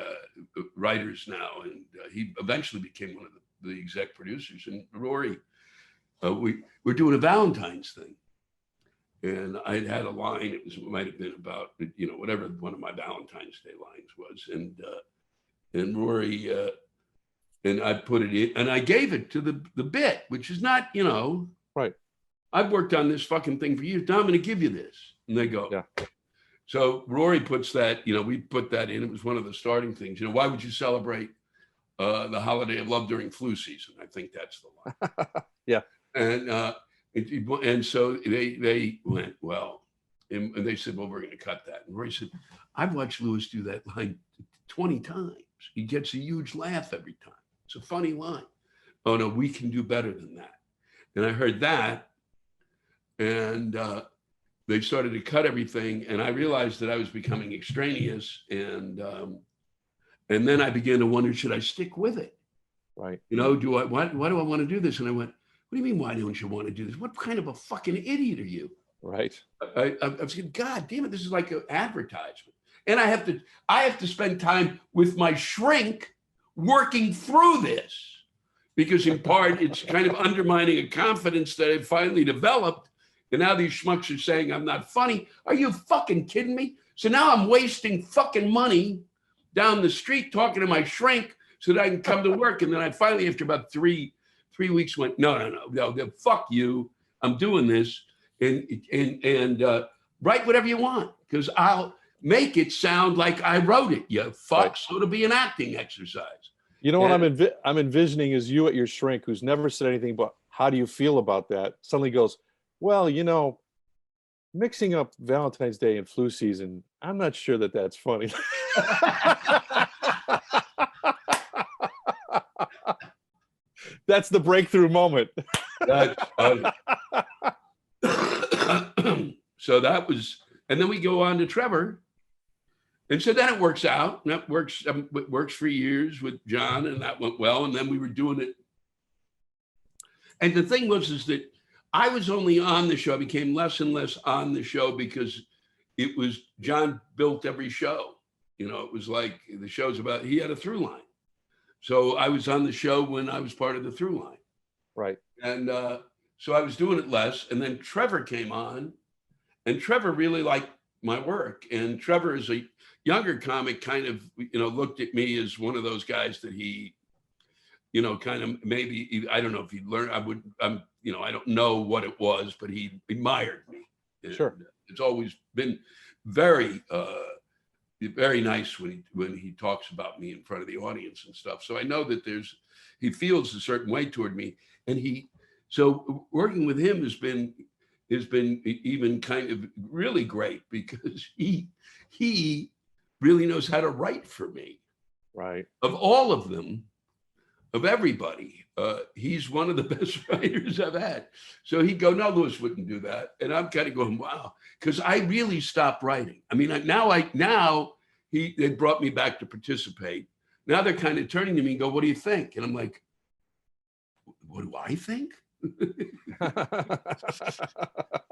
writers now, and he eventually became one of the exec producers. And Rory, we were doing a Valentine's thing, and I had a line. It might have been about whatever one of my Valentine's Day lines was, and Rory and I put it in, and I gave it to the bit, which is not right. I've worked on this fucking thing for years. Now I'm going to give you this, and they go. Yeah. So Rory puts that, we put that in. It was one of the starting things. Why would you celebrate the holiday of love during flu season? I think that's the line. Yeah. And so they went, well, and they said, well, we're going to cut that. And Rory said, I've watched Lewis do that line 20 times. He gets a huge laugh every time. It's a funny line. Oh, no, we can do better than that. And I heard that, and they started to cut everything, and I realized that I was becoming extraneous, and then I began to wonder, should I stick with it? Right. Why do I want to do this? And I went, what do you mean, why don't you want to do this? What kind of a fucking idiot are you? Right. I was saying, God damn it, this is like an advertisement. And I have to spend time with my shrink working through this, because in part it's kind of undermining a confidence that I finally developed. And now these schmucks are saying I'm not funny. Are you fucking kidding me? So now I'm wasting fucking money down the street talking to my shrink so that I can come to work. And then I finally, after about three weeks, went, no, fuck you. I'm doing this, and write whatever you want, because I'll make it sound like I wrote it. You fuck. Right. So it'll be an acting exercise. What I'm envisioning is you at your shrink, who's never said anything but how do you feel about that, suddenly goes, well, mixing up Valentine's Day and flu season, I'm not sure that that's funny. That's the breakthrough moment. That's funny. So that was, and then we go on to Trevor. And so then it works out, and that works for years with John, and that went well. And then we were doing it. And the thing is that I was only on the show, I became less and less on the show, because it was John built every show. It was like the show's about, he had a through line. So I was on the show when I was part of the through line. Right. And so I was doing it less. And then Trevor came on, and Trevor really liked my work. And Trevor is a younger comic, kind of, looked at me as one of those guys that he, kind of maybe, I don't know if he'd learn, I don't know what it was, but he admired me. And sure. It's always been very, very nice when he talks about me in front of the audience and stuff. So I know that he feels a certain way toward me, and so working with him has been even kind of really great, because he really knows how to write for me. Right. Of all of them, of everybody, he's one of the best writers I've had. So he'd go, no, Lewis wouldn't do that. And I'm kind of going, wow, because I really stopped writing. I mean, now they brought me back to participate. Now they're kind of turning to me and go, what do you think? And I'm like, what do I think?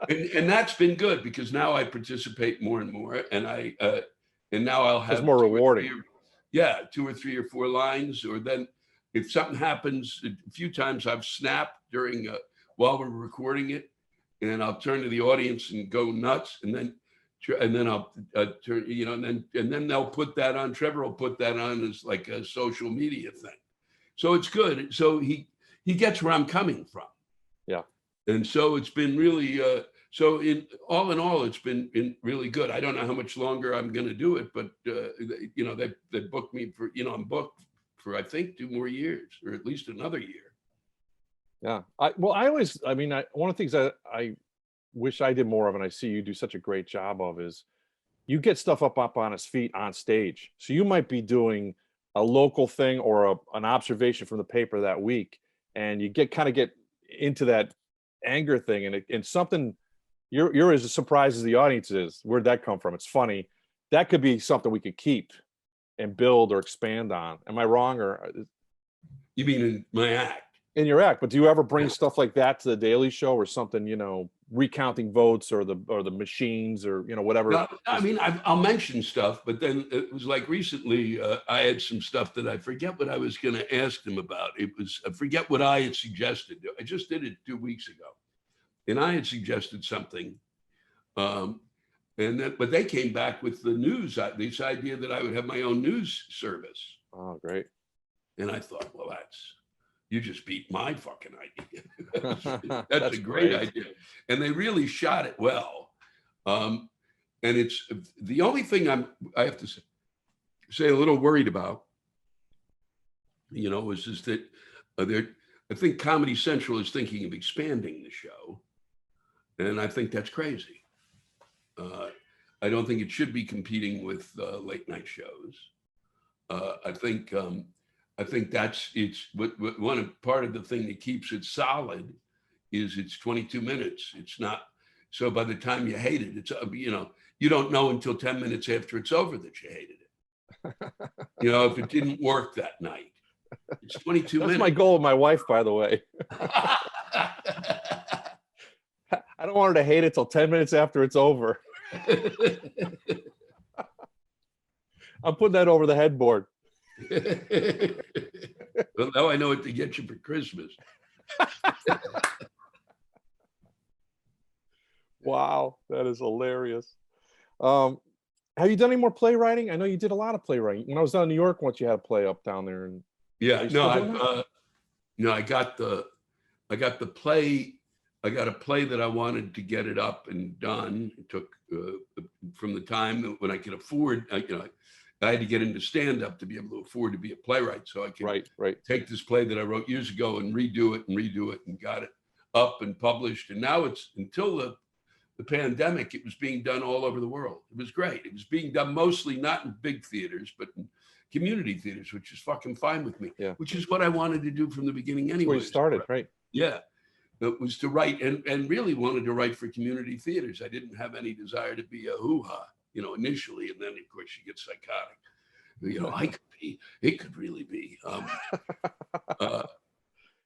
and that's been good, because now I participate more and more, and and now I'll have, it's more rewarding. 2 or 3 or 4 lines, or then if something happens, a few times I've snapped during while we're recording it, and I'll turn to the audience and go nuts, and then I'll turn, and then they'll put that on. Trevor will put that on as like a social media thing, so it's good. So he gets where I'm coming from. Yeah. And so it's been really, so in all, it's been really good. I don't know how much longer I'm going to do it, but they booked me for, I'm booked for, I think, 2 more years, or at least another year. Yeah. One of the things that I wish I did more of, and I see you do such a great job of, is you get stuff up on his feet on stage. So you might be doing a local thing or an observation from the paper that week, and you get into that anger thing, and something you're as surprised as the audience is. Where'd that come from? It's funny. That could be something we could keep and build or expand on. Am I wrong? Or you mean in my act? in your act. But do you ever bring stuff like that to the Daily Show or something, you know, recounting votes or the machines or, you know, whatever? No, I mean, I'll mention stuff, but then it was like recently I had some stuff that I forget what I was going to ask them about. It was, I forget what I had suggested. I just did it 2 weeks ago. And I had suggested something. But they came back with the news, this idea that I would have my own news service. Oh, great. And I thought, well, you just beat my fucking idea. That's a great idea. And they really shot it well. And it's the only thing I have to say a little worried about, you know, is just that I think Comedy Central is thinking of expanding the show. And I think that's crazy. I don't think it should be competing with late night shows. I think part of the thing that keeps it solid is it's 22 minutes. It's not, so by the time you hate it, it's, you know, you don't know until 10 minutes after it's over that you hated it. You know, if it didn't work that night, it's 22 minutes. That's my goal with my wife, by the way. I don't want her to hate it till 10 minutes after it's over. I'm putting that over the headboard. Well, now I know what to get you for Christmas. Wow, that is hilarious. Have you done any more playwriting? I know you did a lot of playwriting. When I was down in New York once, you had a play up down there. And yeah, no, I got the play. I got a play that I wanted to get it up and done. It took from the time when I could afford, you know, I had to get into stand-up to be able to afford to be a playwright. So I could take this play that I wrote years ago and redo it and got it up and published. And now it's, until the pandemic, it was being done all over the world. It was great. It was being done mostly not in big theaters, but in community theaters, which is fucking fine with me, which is what I wanted to do from the beginning anyway. Where you started, right? Yeah. It was to write and really wanted to write for community theaters. I didn't have any desire to be a hoo-ha, you know, initially. And then, of course, you get psychotic. You know, it could really be.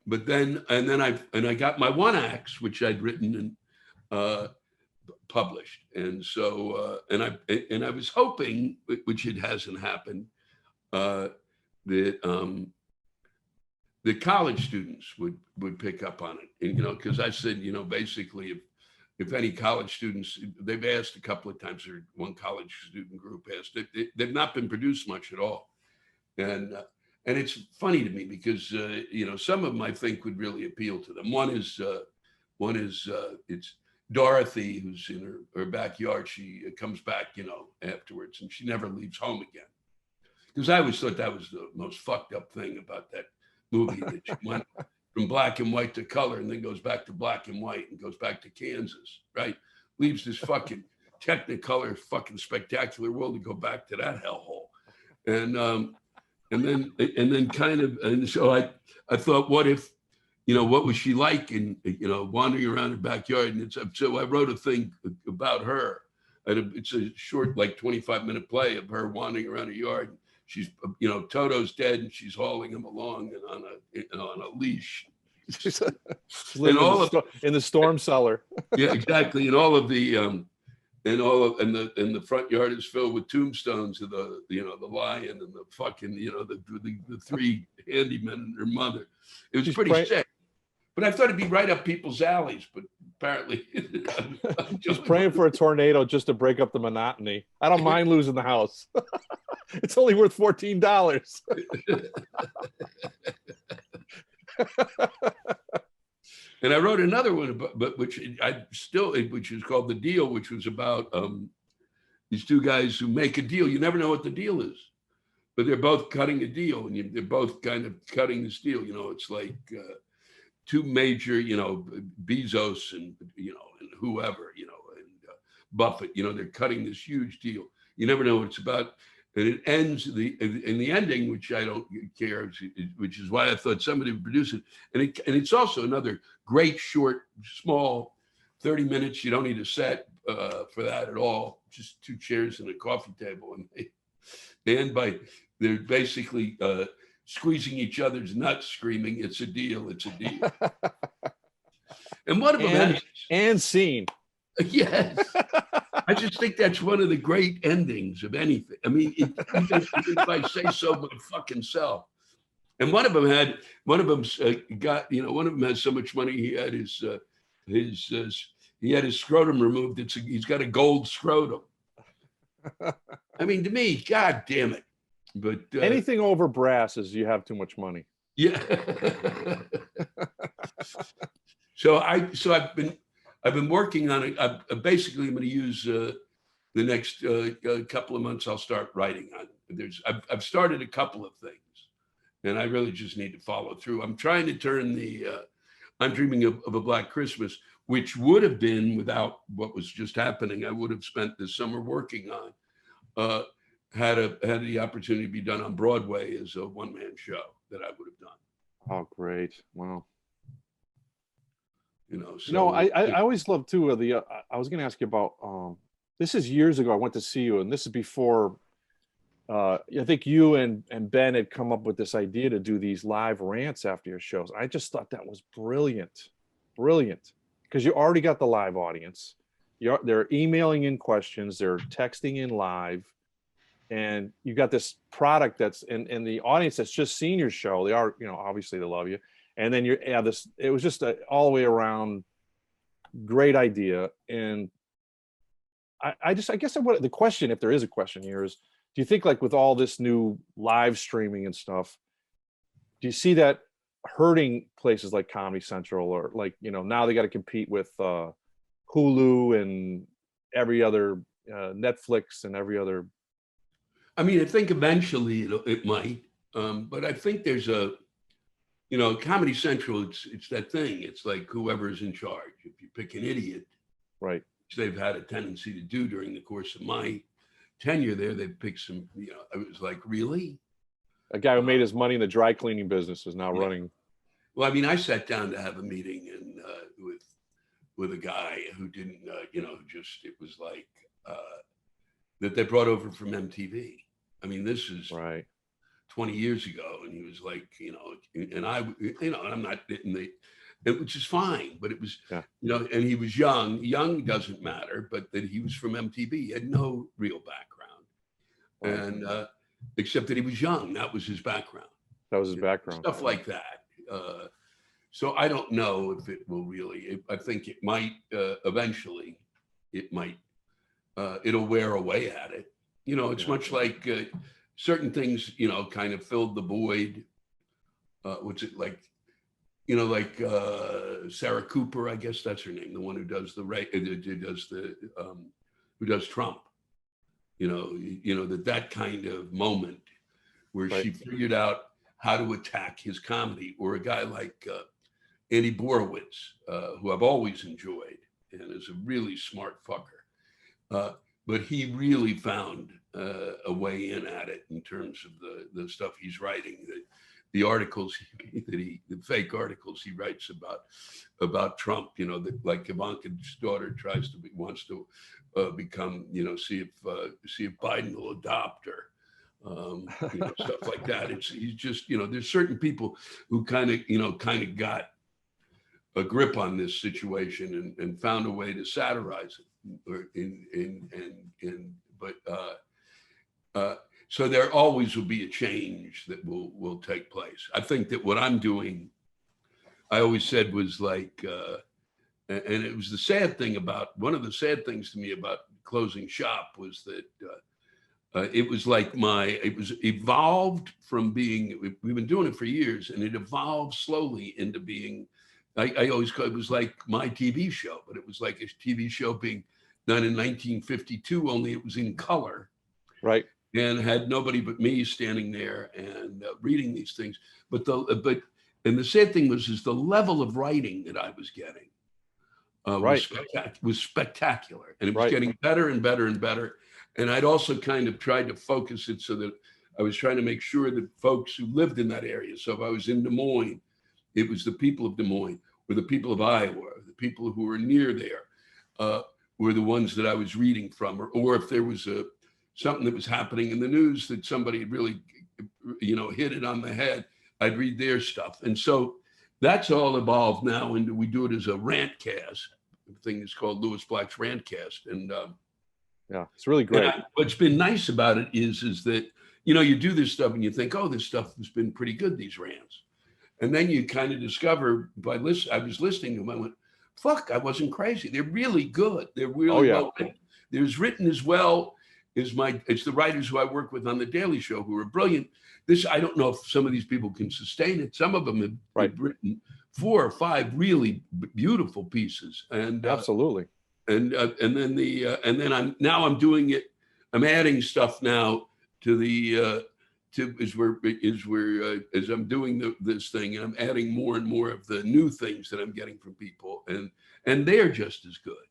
But then, I got my one acts, which I'd written and published. And so, and I was hoping, which it hasn't happened, that the college students would pick up on it. And, you know, because I said, you know, basically, if any college students, they've asked a couple of times, or one college student group asked, they've not been produced much at all. And it's funny to me because, you know, some of them I think would really appeal to them. One is it's Dorothy, who's in her backyard. She comes back, you know, afterwards, and she never leaves home again. Because I always thought that was the most fucked up thing about that movie, that she went from black and white to color and then goes back to black and white and goes back to Kansas, right? Leaves this fucking Technicolor fucking spectacular world to go back to that hellhole. And then kind of, and so I thought, what if, you know, what was she like in, you know, wandering around her backyard? And so I wrote a thing about her. It's a short, like 25-minute play of her wandering around her yard. She's, you know, Toto's dead, and she's hauling him along and on a leash. She's in the storm cellar. Yeah, exactly. And all of the the front yard is filled with tombstones of the, you know, the lion and the fucking, you know, the three handymen and her mother. It was pretty sick. But I thought it'd be right up people's alleys, but apparently just praying for a tornado just to break up the monotony. I don't mind losing the house. It's only worth $14. And I wrote another one, which is called The Deal, which was about these two guys who make a deal. You never know what the deal is, but they're both cutting a deal, and they're both kind of cutting this deal. You know, it's like two major, you know, Bezos and, you know, and whoever, you know, and Buffett, you know, they're cutting this huge deal. You never know what it's about. And it ends in the ending, which I don't care, which is why I thought somebody would produce it. And it's also another great short, small, 30 minutes. You don't need a set for that at all. Just two chairs and a coffee table. And they end by, they're basically squeezing each other's nuts, screaming, "It's a deal, it's a deal." And one of them has, and scene. yes. I just think that's one of the great endings of anything. I mean, even if I say so my fucking self. And one of them had, one of them got, one of them has so much money he had his he had his scrotum removed. He's got a gold scrotum. I mean, to me, God damn it. But anything over brass is you have too much money. Yeah. So I've been working on it. Basically, I'm going to use the next couple of months. I'll start writing on it. I've started a couple of things, and I really just need to follow through. I'm trying to turn I'm Dreaming of a Black Christmas, which would have been, without what was just happening, I would have spent this summer working on. Had the opportunity to be done on Broadway as a one-man show that I would have done. Oh, great! Wow. So I always love too. I was going to ask you about. This is years ago. I went to see you, and this is before. I think you and Ben had come up with this idea to do these live rants after your shows. I just thought that was brilliant, because you already got the live audience. They're emailing in questions, they're texting in live, and you got this product that's in the audience that's just seen your show. They are, obviously they love you, and then this. It was just all the way around great idea, and I guess the question, if there is a question here, is, do you think, like, with all this new live streaming and stuff, do you see that hurting places like Comedy Central, or like, now they got to compete with Hulu and every other Netflix and every other? I mean, I think eventually it might, but I think there's Comedy Central. It's that thing. It's like whoever's in charge. If you pick an idiot, right, which they've had a tendency to do during the course of my tenure there, they picked some. I was like, really? A guy who made his money in the dry cleaning business is now running. Well, I mean, I sat down to have a meeting with a guy who didn't, it was like that they brought over from MTV. I mean, this is right 20 years ago, and he was like, and I'm not in which is fine, but it was, and he was young. Young doesn't matter, but that he was from MTV. He had no real background, and except that he was young. That was his background. That was his background. Stuff like that. So I don't know if it will really. I think it might eventually. It might. It'll wear away at it. It's much like certain things. Kind of filled the void. What's it like? Like Sarah Cooper, I guess that's her name, the one who does who does Trump. That kind of moment where she figured out how to attack his comedy, or a guy like Andy Borowitz, who I've always enjoyed and is a really smart fucker. But he really found a way in at it in terms of the stuff he's writing. The articles the fake articles he writes about Trump, that like Ivanka's daughter wants to become, see if Biden will adopt her, stuff like that. He's just, there's certain people who kind of got a grip on this situation and found a way to satirize it. So there always will be a change that will take place. I think that what I'm doing, I always said, was like, and it was the sad thing about, one of the sad things to me about closing shop was that it was like it was evolved from being, we've been doing it for years, and it evolved slowly into being, I always call it was like my TV show, but it was like a TV show being done in 1952, only it was in color. Right. And had nobody but me standing there and reading these things. But the sad thing is the level of writing that I was getting was spectacular, and it was getting better and better and better. And I'd also kind of tried to focus it so that I was trying to make sure that folks who lived in that area. So if I was in Des Moines, it was the people of Des Moines, or the people of Iowa, the people who were near there, were the ones that I was reading from, or if there was something that was happening in the news that somebody had really hit it on the head, I'd read their stuff. And so that's all evolved now, and we do it as a rant cast. The thing is called Lewis Black's Rant Cast. And yeah, it's really great. What's been nice about it is that, you do this stuff and you think, oh, this stuff has been pretty good, these rants. And then you kind of discover I was listening to them, I went, fuck, I wasn't crazy. They're really good. They're really well written. There's written as well as it's the writers who I work with on The Daily Show who are brilliant. I don't know if some of these people can sustain it. Some of them have written 4 or 5 really beautiful pieces. And absolutely. And then I'm doing it. I'm adding stuff now to the as I'm doing this thing, and I'm adding more and more of the new things that I'm getting from people, and they're just as good.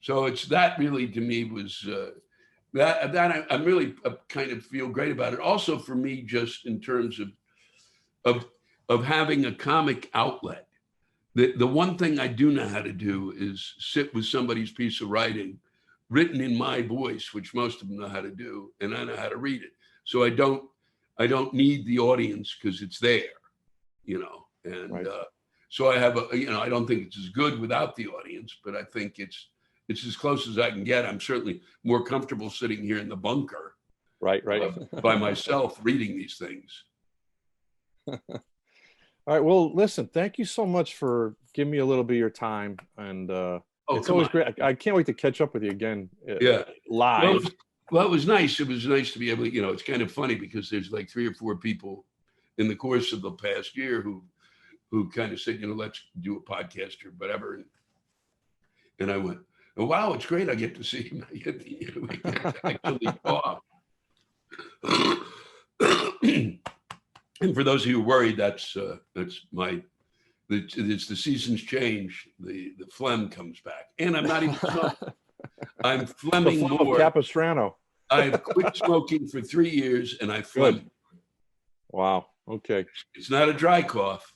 So it's that really to me was that I'm really kind of feel great about it. Also for me, just in terms of having a comic outlet. The one thing I do know how to do is sit with somebody's piece of writing written in my voice, which most of them know how to do, and I know how to read it. So I don't need the audience because it's there, and so I have I don't think it's as good without the audience, but I think it's as close as I can get. I'm certainly more comfortable sitting here in the bunker, right, by myself reading these things. All right. Well, listen, thank you so much for giving me a little bit of your time. And it's always great. I can't wait to catch up with you again live. Well, it was nice. It was nice to be able to, it's kind of funny because there's like 3 or 4 people in the course of the past year who kind of said, let's do a podcast or whatever. And I went, oh, wow, it's great. I get to see him. We get to actually talk. And for those of you who are worried, that's my, it's the seasons change. The phlegm comes back, and I'm not even smoking. I'm phlegming more. Capistrano. I've quit smoking for 3 years, and I phlegm. Wow. Okay. It's not a dry cough.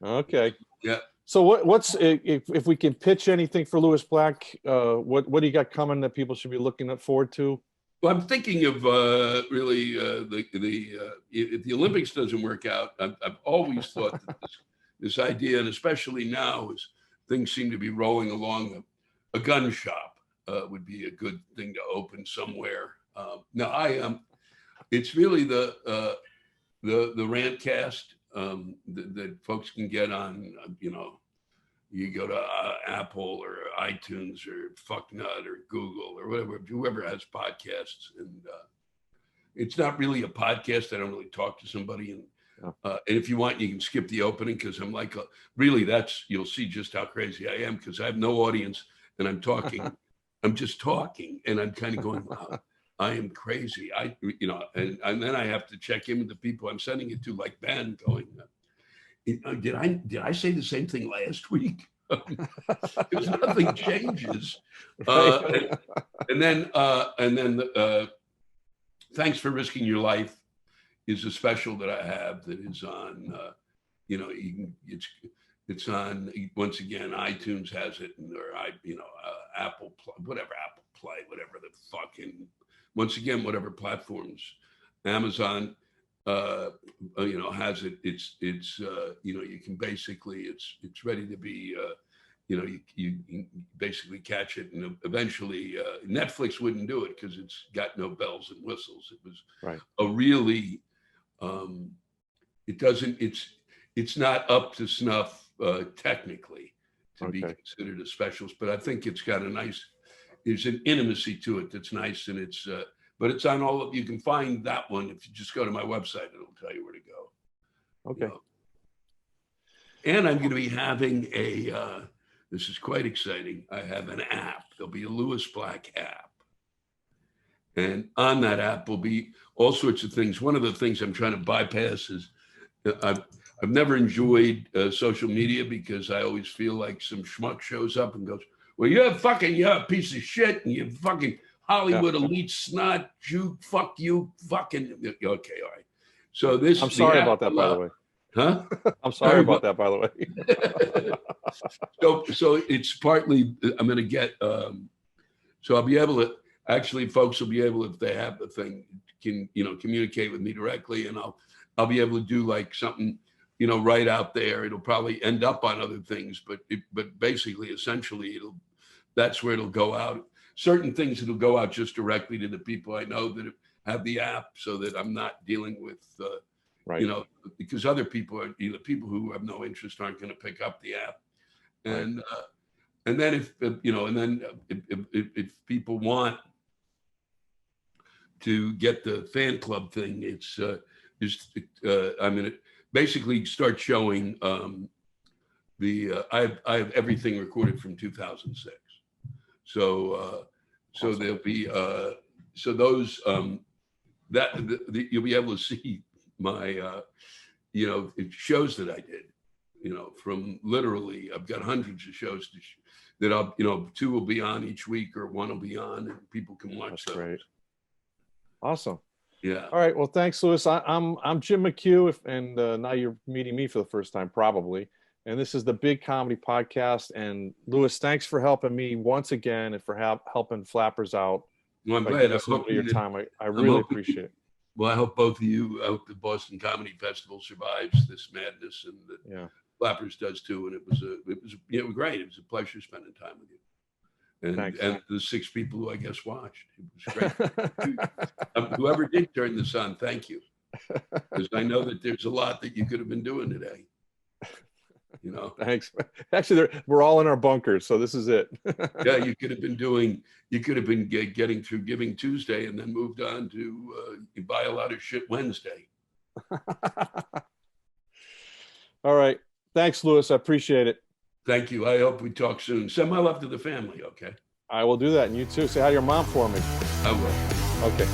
Okay. Yeah. So what's if we can pitch anything for Lewis Black? What do you got coming that people should be looking forward to? Well, I'm thinking of really if the Olympics doesn't work out, I've always thought that this idea, and especially now as things seem to be rolling along, a gun shop would be a good thing to open somewhere. Now it's really the rant cast that folks can get on, you go to Apple or iTunes or Fucknut or Google or whatever, whoever has podcasts. And it's not really a podcast. I don't really talk to somebody. And if you want, you can skip the opening because I'm like, really, you'll see just how crazy I am because I have no audience and I'm talking. I'm just talking. And I'm kind of going, wow, I am crazy. And then I have to check in with the people I'm sending it to, like Ben, going, did I say the same thing last week? Because nothing changes. And then Thanks for Risking Your Life is a special that I have that is on. It's on, once again, iTunes has it, or Apple, whatever, Apple Play, whatever the fucking, once again, whatever platforms, Amazon. Has it. It's you can basically, it's ready to be, you basically catch it, and eventually Netflix wouldn't do it because it's got no bells and whistles. It was a really, it's not up to snuff technically to be considered a specialist, but I think it's got there's an intimacy to it that's nice, and but it's on all of, you can find that one. If you just go to my website, it'll tell you where to go. Okay. And I'm going to be having this is quite exciting. I have an app. There'll be a Lewis Black app. And on that app will be all sorts of things. One of the things I'm trying to bypass is I've never enjoyed social media because I always feel like some schmuck shows up and goes, well, you're a piece of shit and you fucking Hollywood elite snot, Jew, fuck you, fucking. Okay, all right. So this. I'm sorry about that, by the way. Huh? I'm sorry about that, by the way. So it's partly I'm going to get. So I'll be able to. actually folks will be able, if they have the thing, can, communicate with me directly, and I'll be able to do like something, right out there. It'll probably end up on other things, but basically, essentially, that's where it'll go out. Certain things, it'll go out just directly to the people I know that have the app, so that I'm not dealing with, right. Because other people are, people who have no interest aren't going to pick up the app. And, right. And then if people want to get the fan club thing, I'm going to basically start showing I have everything recorded from 2006. So Awesome. there'll be so those you'll be able to see my shows that I did, from literally, I've got hundreds of shows that I'll, 2 will be on each week, or 1 will be on, and people can watch those. Great. Awesome. Yeah. All right. Well, thanks, Louis. I'm Jim McHugh, and now you're meeting me for the first time, probably. And this is the Big Comedy Podcast. And Louis, thanks for helping me once again, and for helping Flappers out. Well, I'm glad. I hope your time. I really appreciate it. Well, I hope both of you. I hope the Boston Comedy Festival survives this madness, and that Flappers does too. And it was great. It was a pleasure spending time with you. And the 6 people who I guess watched. It was great. Whoever did turn this on, thank you. Because I know that there's a lot that you could have been doing today. Thanks. Actually, we're all in our bunkers, so this is it. Yeah, you could have been getting through Giving Tuesday, and then moved on to buy a lot of shit Wednesday. All right. Thanks, Louis. I appreciate it. Thank you. I hope we talk soon. Send my love to the family, okay? I will do that. And you too. Say hi to your mom for me. I will. Okay.